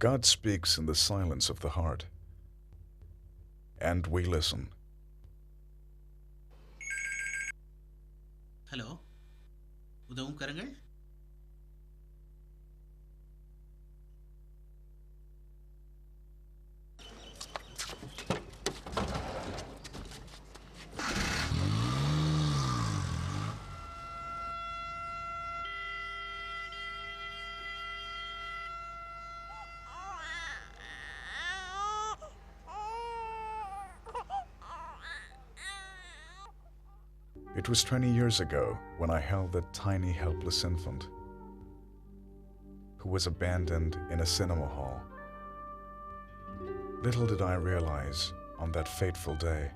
God speaks in the silence of the heart, and we listen. Hello, உதவும் கரங்கள். It was 20 years ago when I held that tiny, helpless infant who was abandoned in a cinema hall. Little did I realize on that fateful day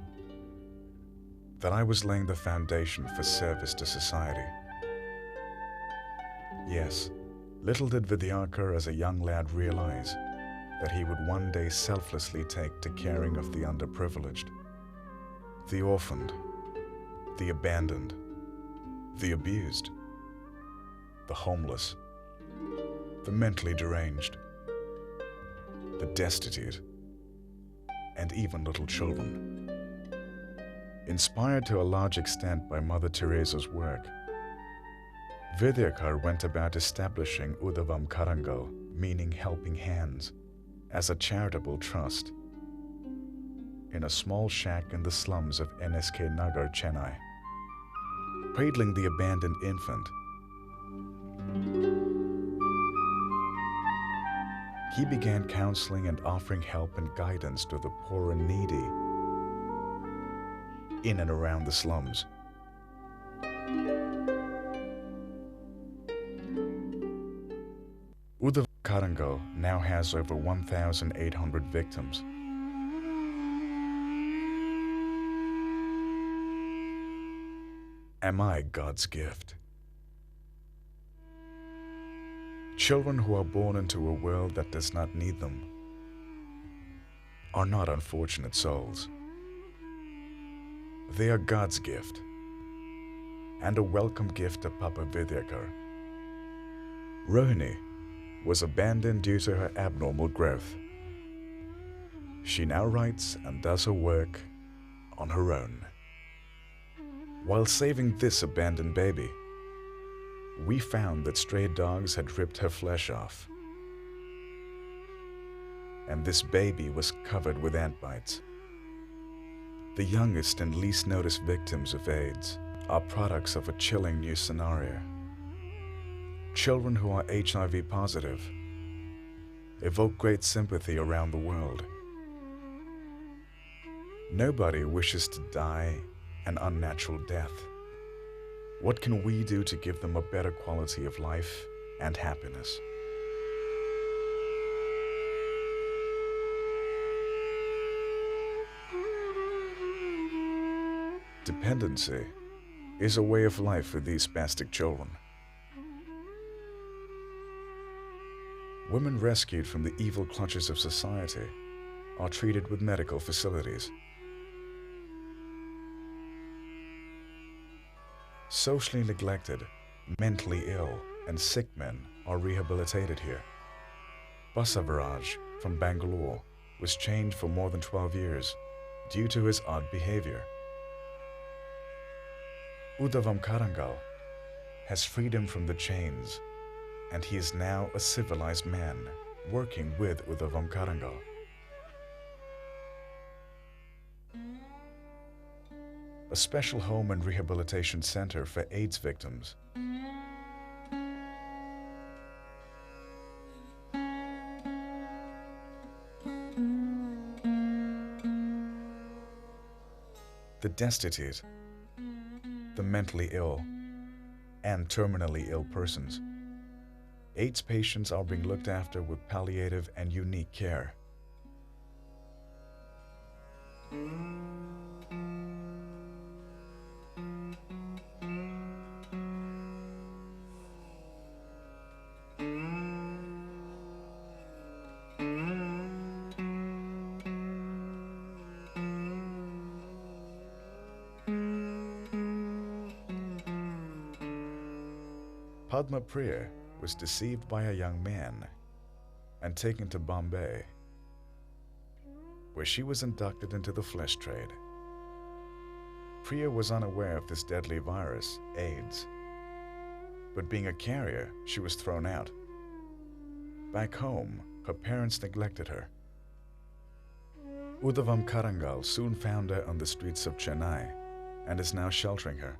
that I was laying the foundation for service to society. Yes, little did Vidyakar as a young lad realize that he would one day selflessly take to caring of the underprivileged, the orphaned, the abandoned, the abused, the homeless, the mentally deranged, the destitute, and even little children. Inspired to a large extent by Mother Teresa's work, Vidyakar went about establishing Udavam Karangal, meaning helping hands, as a charitable trust in a small shack in the slums of NSK Nagar, Chennai. Cradling the abandoned infant, he began counseling and offering help and guidance to the poor and needy in and around the slums. Udav Karangal now has over 1,800 victims. Am I God's gift? Children who are born into a world that does not need them are not unfortunate souls. They are God's gift, and a welcome gift to Papa Vidyakar. Rohini was abandoned due to her abnormal growth. She now writes and does her work on her own. While saving this abandoned baby, we found that stray dogs had ripped her flesh off, and this baby was covered with ant bites. The youngest and least noticed victims of AIDS are products of a chilling new scenario. Children who are HIV positive evoke great sympathy around the world. Nobody wishes to die an unnatural death. What can we do to give them a better quality of life and happiness? Dependency is a way of life for these spastic children. Women rescued from the evil clutches of society are treated with medical facilities. Socially neglected, mentally ill, and sick men are rehabilitated here. Basavaraj from Bangalore was chained for more than 12 years due to his odd behavior. Udavam Karangal has freedom from the chains, and he is now a civilized man working with Udavam Karangal. A special home and rehabilitation center for AIDS victims. The destitute, the mentally ill, and terminally ill persons. AIDS patients are being looked after with palliative and unique care. Padma Priya was deceived by a young man and taken to Bombay, where she was inducted into the flesh trade. Priya was unaware of this deadly virus, AIDS, but being a carrier, she was thrown out. Back home, her parents neglected her. Udavam Karangal soon found her on the streets of Chennai and is now sheltering her.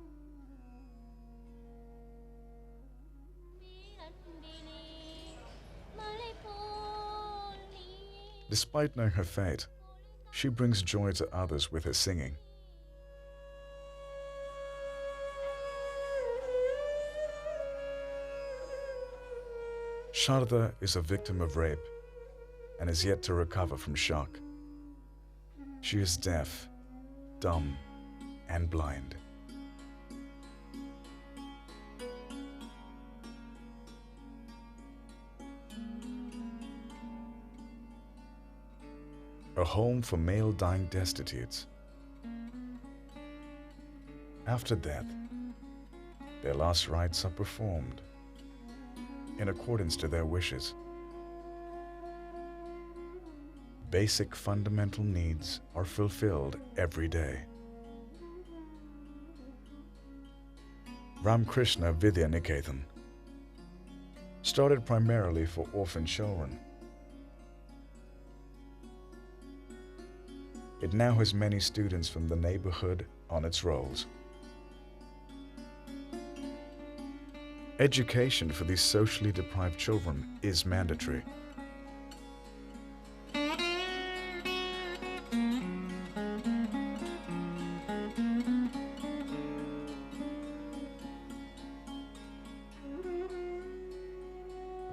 Despite knowing her fate, she brings joy to others with her singing. Sharda is a victim of rape and is yet to recover from shock. She is deaf, dumb, and blind. A home for male dying destitutes. After death, their last rites are performed in accordance to their wishes. Basic fundamental needs are fulfilled every day. Ramkrishna Vidya Niketan started primarily for orphan children. It now has many students from the neighborhood on its rolls. Education for these socially deprived children is mandatory.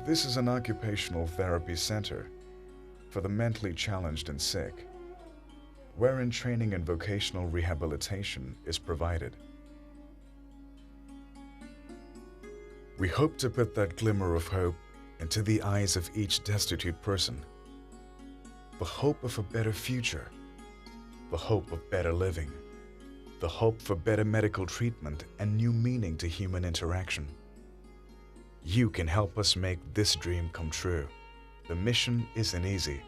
This is an occupational therapy center for the mentally challenged and sick, wherein training and vocational rehabilitation is provided. We hope to put that glimmer of hope into the eyes of each destitute person. The hope of a better future, the hope of better living, the hope for better medical treatment and new meaning to human interaction. You can help us make this dream come true. The mission isn't easy.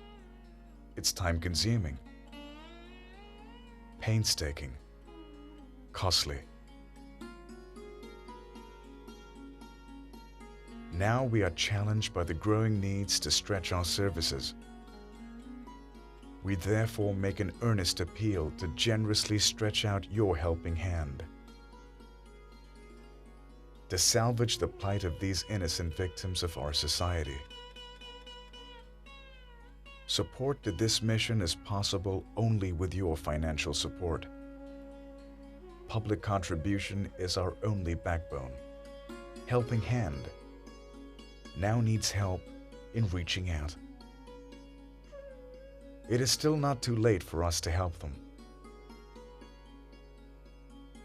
It's time-consuming, painstaking, costly. Now we are challenged by the growing needs to stretch our services. We therefore make an earnest appeal to generously stretch out your helping hand. To salvage the plight of these innocent victims of our society. Support to this mission is possible only with your financial support. Public contribution is our only backbone. Helping Hand now needs help in reaching out. It is still not too late for us to help them.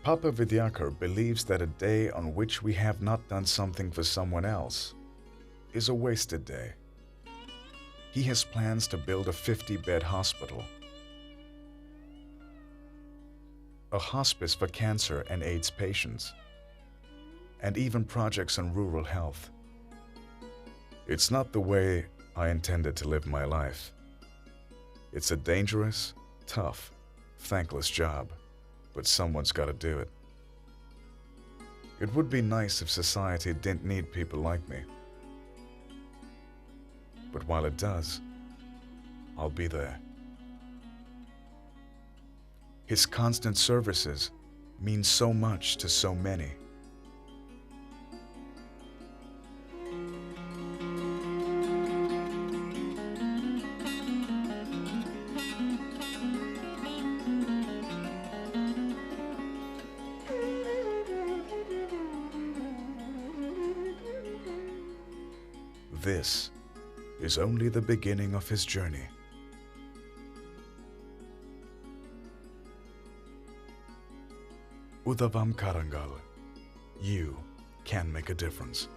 Papa Vidyakar believes that a day on which we have not done something for someone else is a wasted day. He has plans to build a 50-bed hospital, a hospice for cancer and AIDS patients, and even projects on rural health. It's not the way I intended to live my life. It's a dangerous, tough, thankless job, but someone's got to do it. It would be nice if society didn't need people like me. But while it does, I'll be there. His constant services mean so much to so many. This is only the beginning of his journey. Udavam Karangal, you can make a difference.